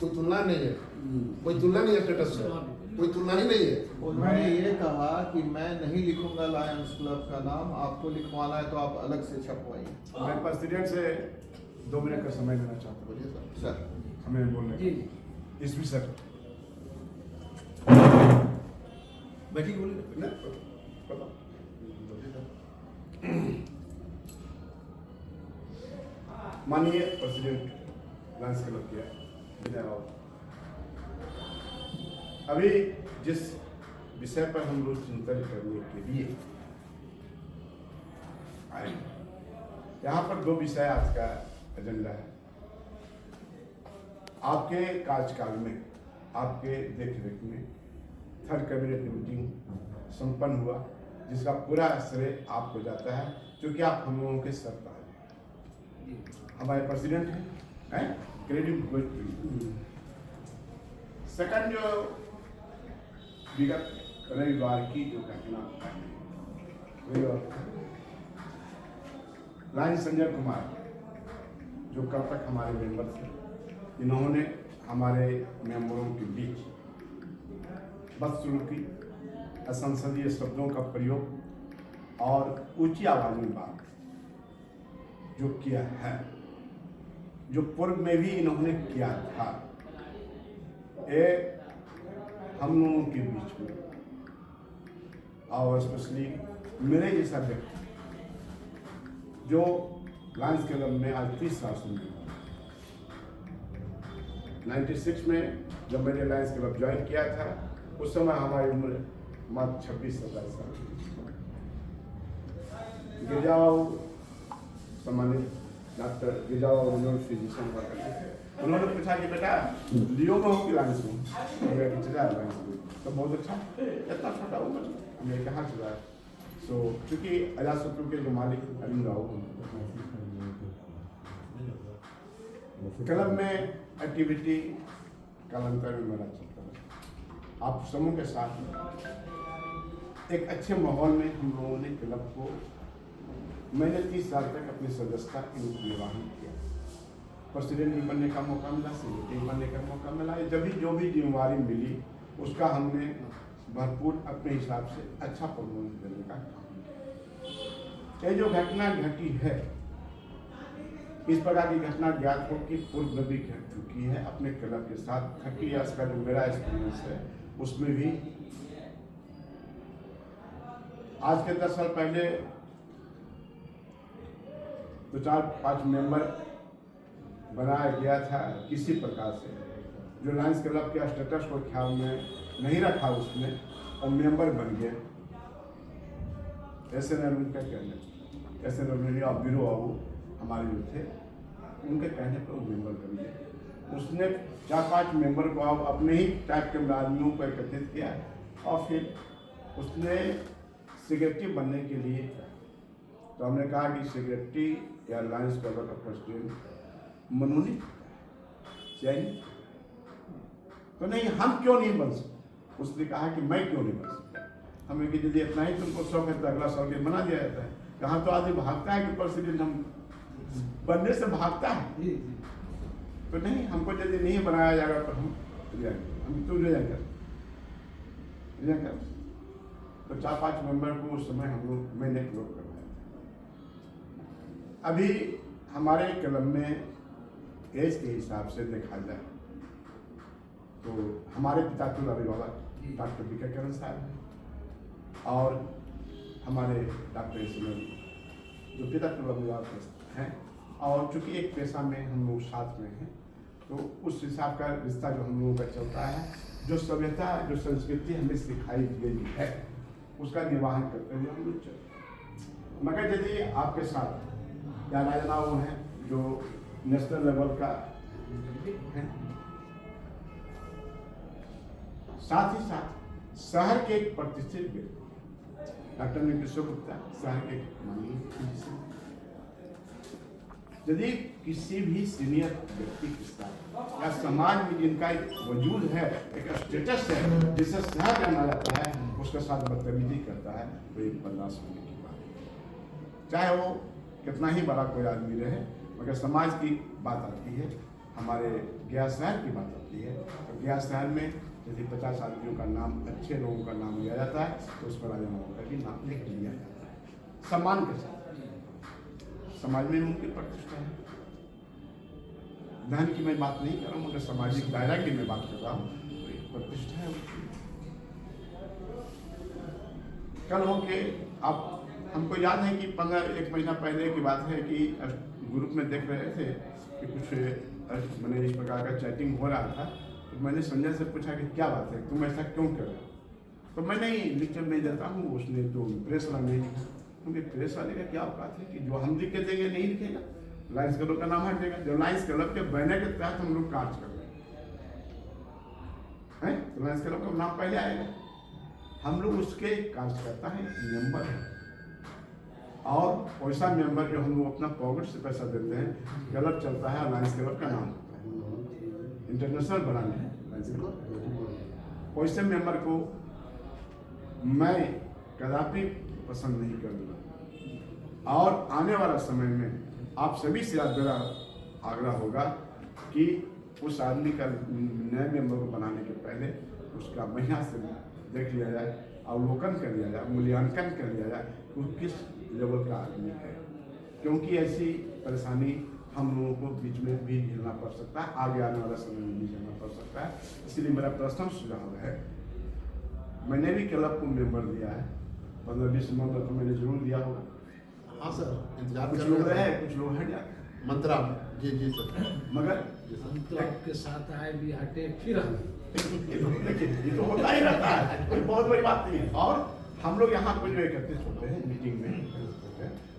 कोई तुलना नहीं है, कोई तुलना नहीं है स्टेटस से, कोई तुलना ही नहीं है। उन्होंने ये कहा कि मैं नहीं लिखूंगा लायंस क्लब का नाम, आपको लिखवाना है तो आप अलग से छपवाइए। मैं प्रेसिडेंट से 2 मिनट का समय लेना चाहता हूँ। बोलिए सर। सर हमें बोलने का। इस विषय पर बैठी बोलिए ना। माननीय प्रेसिडेंट लायंस क्लब के विनय राव, अभी जिस विषय पर हम लोग चिंतन करने के लिए आए, यहाँ पर 2 विषय आज का एजेंडा है। आपके कार्यकाल में, आपके देखरेख में 3rd कैबिनेट मीटिंग संपन्न हुआ, जिसका पूरा श्रेय आपको जाता है, क्योंकि आप हम लोगों के सरकार हमारे प्रेसिडेंट हैं, credit going to you. Second, जो विगत रविवार की जो घटना लायंस संजय कुमार, जो कल तक हमारे मेंबर थे, इन्होंने हमारे मेंबरों के बीच बदसलूकी, असंसदीय शब्दों का प्रयोग और ऊंची आवाज में बात जो किया है, जो पूर्व में भी इन्होंने किया था, ये हम लोगों के बीच में और स्पेशली मेरे जैसा व्यक्ति जो लायंस क्लब में आज 30 साल से 96 में जब मैंने लायंस क्लब ज्वाइन किया था, उस समय हमारी उम्र मात्र 26-27 साल। गिरजाओ सम्मानित डॉक्टर गिरजाओ मनोज फिजिशियन हुआ करते थे। उन्होंने पूछा कि बेटा लियो में हो कि लायंस में? मैं चला लायंस में। तो बहुत अच्छा, इतना छोटा उम्र मैं कहाँ चला। सो क्योंकि अजातशत्रु के जो मालिक अरविंद राव, क्लब में एक्टिविटी कालांतर में मेरा चलता है। आप समूह के साथ एक अच्छे माहौल में हम लोगों ने क्लब को, मैंने 30 साल तक अपनी सदस्यता निर्वाहन किया। प्रेसिडेंट भी बनने का मौका मिला, सेक्रेटरी बनने का मौका मिला। जब भी जो भी जिम्मेवारी मिली उसका हमने भरपूर अपने हिसाब से अच्छा परफॉर्मेंस देने का काम किया। ये जो घटना घटी है, इस प्रकार की घटना ज्ञात हो कि पूर्व में भी घट चुकी है अपने क्लब के साथ। 30 इयर्स का जो मेरा एक्सपीरियंस है उसमें भी आज के 10 साल पहले 2-4-5 मेंबर बनाया गया था किसी प्रकार से, जो लायंस क्लब के स्टेटस को ख्याल में नहीं रखा उसने, और मेंबर बन गए। ऐसे उनका कहने, ऐसे ब्यूरो बाबू हमारे जो थे, उनके कहने पर वो मेंबर बन गए। उसने 4-5 मेंबर को अब अपने ही टाइप के आदमियों को एकत्रित किया और फिर उसने सेक्रेटरी बनने के लिए, तो हमने कहा कि सेक्रेटरी या लायंस क्लब का प्रेसिडेंट मनोनीत चाहिए, तो नहीं हम क्यों नहीं बन सकते। उसने कहा कि मैं क्यों नहीं बन सकता। हमें कि यदि इतना ही तुमको शौक है तो अगला साल के बना दिया जाता है। यहाँ तो आदमी भागता है कि प्रेसिडेंट हम बनने से भागता है, तो नहीं, हमको यदि नहीं बनाया जाएगा तो हम तो ले जाएंगे। तो 4-5 मेंबर को उस समय हम लोग, मैंने क्लब करवाया था। अभी हमारे क्लब में एज के हिसाब से देखा जाए तो हमारे पिता कुल अभिभावक डॉक्टर बीके करण साहब हैं, और हमारे डॉक्टर इसमें जो पिता कुल अभिभावक हैं, और चूँकि एक पेशा में हम लोग साथ में हैं, तो उस हिसाब का रिश्ता जो हम लोगों का चलता है, जो सभ्यता, जो संस्कृति हमें सिखाई गई है, उसका निर्वाहन करते हुए हम लोग चलते। मगर यदि आपके साथ या राजनाओं हैं जो नेशनल लेवल का है, साथ ही साथ शहर के एक प्रतिष्ठित व्यक्ति डॉक्टर निकेश्वर गुप्ता, शहर के माननीय, यदि किसी भी सीनियर व्यक्ति के साथ या समाज में जिनका एक वजूद है, एक स्टेटस है, जिसे शहर जाना जाता है, उसके साथ बदतमीजी करता है, तो एक बर्दाश्त होने की बात है। चाहे वो कितना ही बड़ा कोई आदमी रहे, मगर समाज की बात आती है, हमारे गया शहर की बात आती है तो गया शहर में यदि 50 आदमियों का नाम, अच्छे लोगों का नाम लिया जाता है तो उस पर राजा महोदय का भी नाम लिख लिया जाता है सम्मान के साथ। समाज में उनकी प्रतिष्ठा है। धन की मैं बात नहीं कर रहा हूँ, मगर सामाजिक दायरा की मैं बात कर रहा हूँ, तो एक प्रतिष्ठा है उनकी। कल हो के अब हमको याद है कि 1 महीना पहले की बात है कि ग्रुप में देख रहे थे कि कुछ मैंने इस प्रकार का चैटिंग हो रहा था, तो मैंने संजय से पूछा कि क्या बात है, तुम ऐसा क्यों कर रहे हो? तो मैं नहीं लिख नहीं देता हूँ, उसने तो प्रेस वाला नहीं लिखा, क्योंकि प्रेस वाले का क्या औकात है कि जो हम लिख के देंगे नहीं लिखेगा, लायंस क्लब का नाम हटेगा। जब लायंस क्लब के बैनर के तहत हम लोग कार्य कर रहे हैं तो लायंस क्लब का नाम पहले आएगा। हम लोग उसके कार्यकर्ता हैं, मेंबर हैं, और पैसा मेंबर जो हम लोग अपना पॉकेट से पैसा देते हैं, क्लब चलता है, लायंस क्लब का नाम इंटरनेशनल ब्रांड है लायंस क्लब। पैसे मेंबर को मैं कदापि पसंद नहीं करूँगा, और आने वाला समय में आप सभी से मेरा आग्रह होगा कि उस आदमी का नए मेंबर को बनाने के पहले उसका महीना से देख लिया जाए, अवलोकन कर लिया जाए, मूल्यांकन कर लिया जाए कि वो किस लेवल का आदमी है, क्योंकि ऐसी परेशानी हम लोगों को बीच में भी झेलना पड़ सकता है, आगे आने वाला समय में भी झेलना पड़ सकता है। इसलिए मेरा पर्सनल सुझाव है, मैंने भी क्लब को मेंबर दिया है, 15-20 मेंबर तो मैंने जरूर दिया होगा। हाँ सर, इंतजार कुछ कर लोग रहे रहे, हैं। कुछ लोग हट जाते मंत्रा में जी सर, मगर हम तो आपके साथ आए भी हटे फिर हम ये तो होता ही रहता है, कोई बहुत बड़ी बात नहीं है। और हम लोग यहाँ पर जो एकत्रित होते हैं मीटिंग में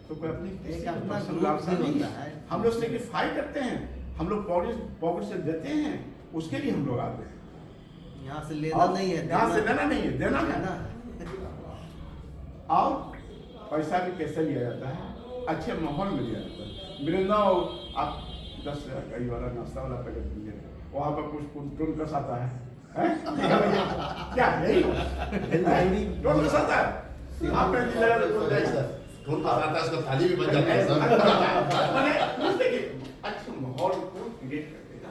तो कोई अपनी किसी को अपना personal ग्रुप लालसा भी नहीं होता है। है। हम लोग सेक्रीफाई करते हैं, हम लोग पॉकेट से देते हैं, उसके लिए हम लोग आते हैं। यहाँ से लेना नहीं है, यहाँ से लेना नहीं है, देना है। देना। और पैसा भी कैसे लिया जाता है, अच्छे माहौल में लिया जाता है। मिलना आप 10 कई वाला नाश्ता वाला पैकेट दीजिए, वहाँ पर कुछ टोन कस आता है, क्या यही टोन कस आता है, आपने लगा सर कौन पता था, उसका थाली भी बन जाता है सर। मैंने उससे कि अच्छे माहौल को क्रिएट करते हैं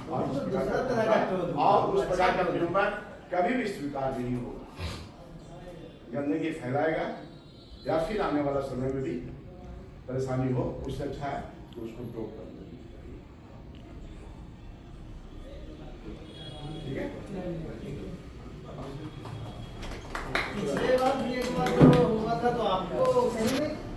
और उस प्रकार का मेंबर कभी भी स्वीकार नहीं होगा, गंदगी फैलाएगा या फिर आने वाला समय में भी परेशानी हो, उससे अच्छा है कि उसको ब्लॉक कर दो। ठीक है? पिछले बार भी एक बार जो हुआ था तो आपको